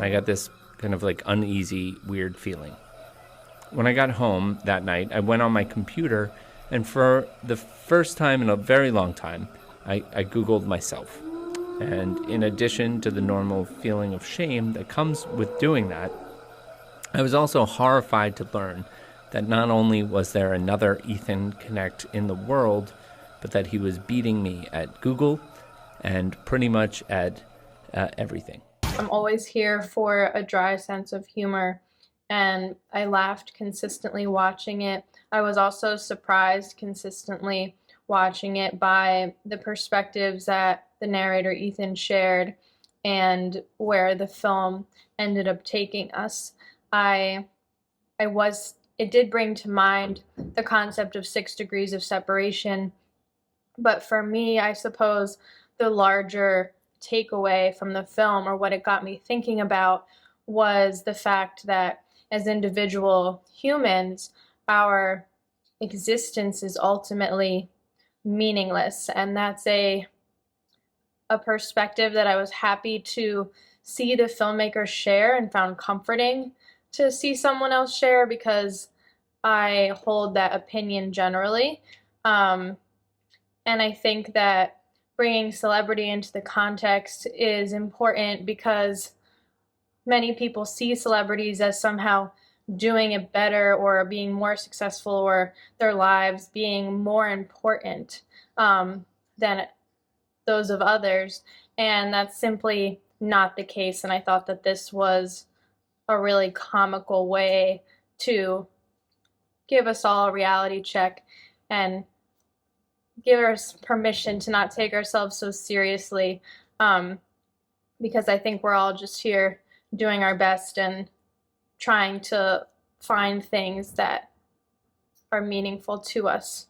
I got this kind of like uneasy, weird feeling. When I got home that night, I went on my computer, and for the first time in a very long time, I Googled myself. And in addition to the normal feeling of shame that comes with doing that, I was also horrified to learn that not only was there another Ethan Knecht in the world, but that he was beating me at Google and pretty much at everything. I'm always here for a dry sense of humor, and I laughed consistently watching it. I was also surprised consistently watching it by the perspectives that the narrator Ethan shared and where the film ended up taking us. I it did bring to mind the concept of 6 degrees of separation, but for me, I suppose the larger takeaway from the film, or what it got me thinking about, was the fact that as individual humans, our existence is ultimately meaningless. And that's a perspective that I was happy to see the filmmaker share and found comforting to see someone else share, because I hold that opinion generally. Um, and I think that bringing celebrity into the context is important because many people see celebrities as somehow doing it better or being more successful or their lives being more important than those of others. And that's simply not the case. And I thought that this was a really comical way to give us all a reality check and give us permission to not take ourselves so seriously, because I think we're all just here doing our best and trying to find things that are meaningful to us.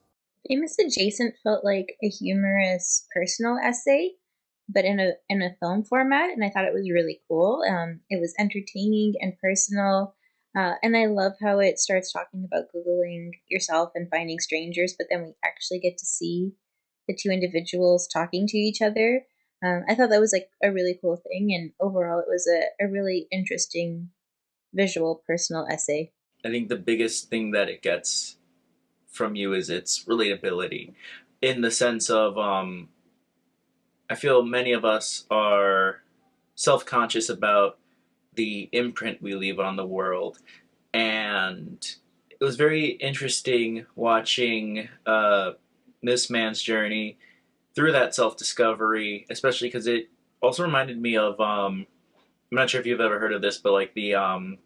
Famous Adjacent felt like a humorous personal essay, but in a film format, and I thought it was really cool. It was entertaining and personal, and I love how it starts talking about Googling yourself and finding strangers, but then we actually get to see the two individuals talking to each other. I thought that was like a really cool thing, and overall, it was a really interesting visual personal essay. I think the biggest thing that it gets from you is its relatability, in the sense of I feel many of us are self-conscious about the imprint we leave on the world, and it was very interesting watching this man's journey through that self-discovery, especially because it also reminded me of I'm not sure if you've ever heard of this, but like the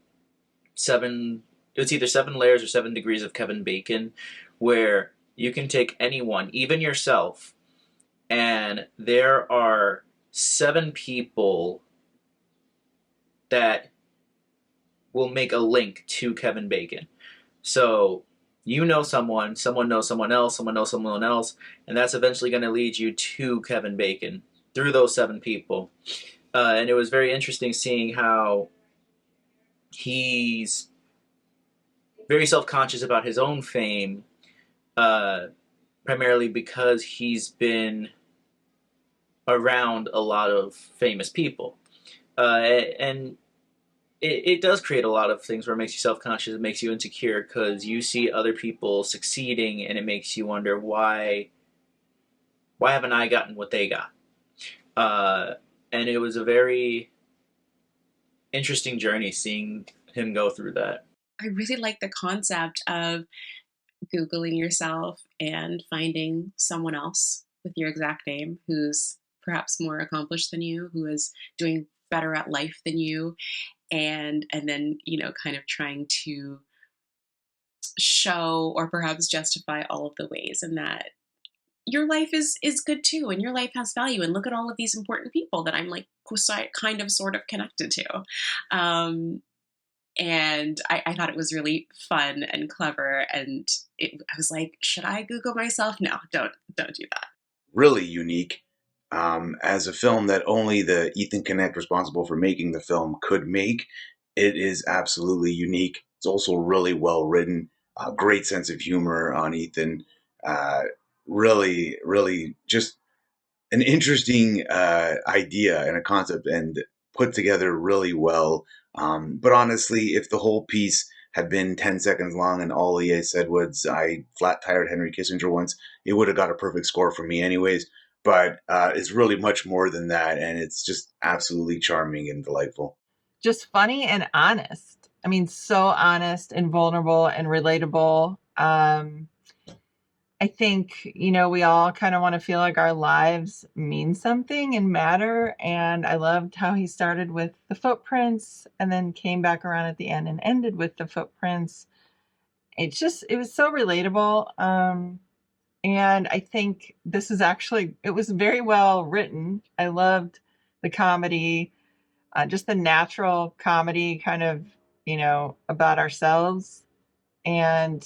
seven, it's either 7 layers or 7 degrees of Kevin Bacon, where you can take anyone, even yourself, and there are 7 people that will make a link to Kevin Bacon. So you know someone, someone knows someone else, someone knows someone else, and that's eventually going to lead you to Kevin Bacon through those 7 people. And it was very interesting seeing how he's very self-conscious about his own fame, primarily because he's been around a lot of famous people. And it does create a lot of things where it makes you self-conscious, it makes you insecure, because you see other people succeeding, and it makes you wonder, why haven't I gotten what they got? And it was a very interesting journey seeing him go through that. I really like the concept of Googling yourself and finding someone else with your exact name who's perhaps more accomplished than you, who is doing better at life than you, and then, you know, kind of trying to show or perhaps justify all of the ways in that your life is good too, and your life has value, and look at all of these important people that I'm like kind of sort of connected to. And I thought it was really fun and clever, and I was like, should I Google myself? No, don't do that. Really unique, as a film that only the Ethan Knecht responsible for making the film could make. It is absolutely unique. It's also really well written, great sense of humor on Ethan. Really just an interesting idea and a concept, and put together really well. But honestly, if the whole piece had been 10 seconds long and all he said was, I flat tired Henry Kissinger once, it would have got a perfect score for me, anyways. But it's really much more than that, and it's just absolutely charming and delightful. Just funny and honest. I mean, so honest and vulnerable and relatable. I think, we all kind of want to feel like our lives mean something and matter. And I loved how he started with the footprints and then came back around at the end and ended with the footprints. It was so relatable. And I think it was very well written. I loved the comedy, just the natural comedy kind of, about ourselves. And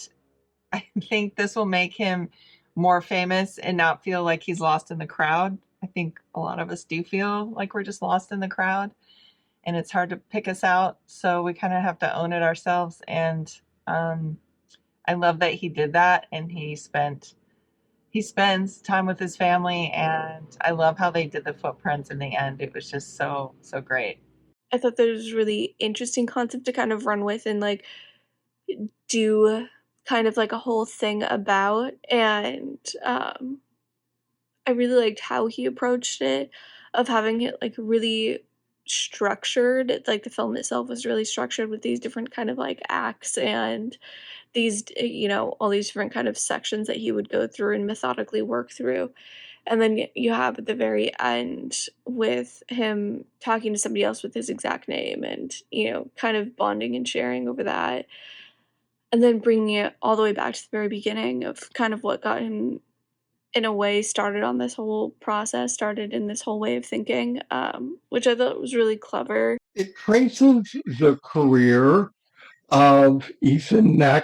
I think this will make him more famous and not feel like he's lost in the crowd. I think a lot of us do feel like we're just lost in the crowd and it's hard to pick us out. So we kind of have to own it ourselves. And I love that he did that and he spends time with his family. And I love how they did the footprints in the end. It was just so, so great. I thought that was a really interesting concept to kind of run with and like do kind of like a whole thing about. And I really liked how he approached it, of having it like really structured. It's like the film itself was really structured with these different kind of like acts and these, all these different kind of sections that he would go through and methodically work through. And then you have at the very end with him talking to somebody else with his exact name and, kind of bonding and sharing over that. And then bringing it all the way back to the very beginning of kind of what got him, in a way, started on this whole process, started in this whole way of thinking, which I thought was really clever. It traces the career of Ethan Knecht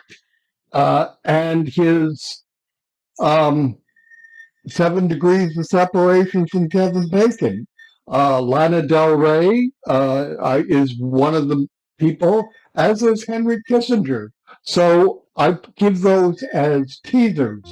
and his 7 degrees of separation from Kevin Bacon. Lana Del Rey is one of the people, as is Henry Kissinger. So I give those as teasers.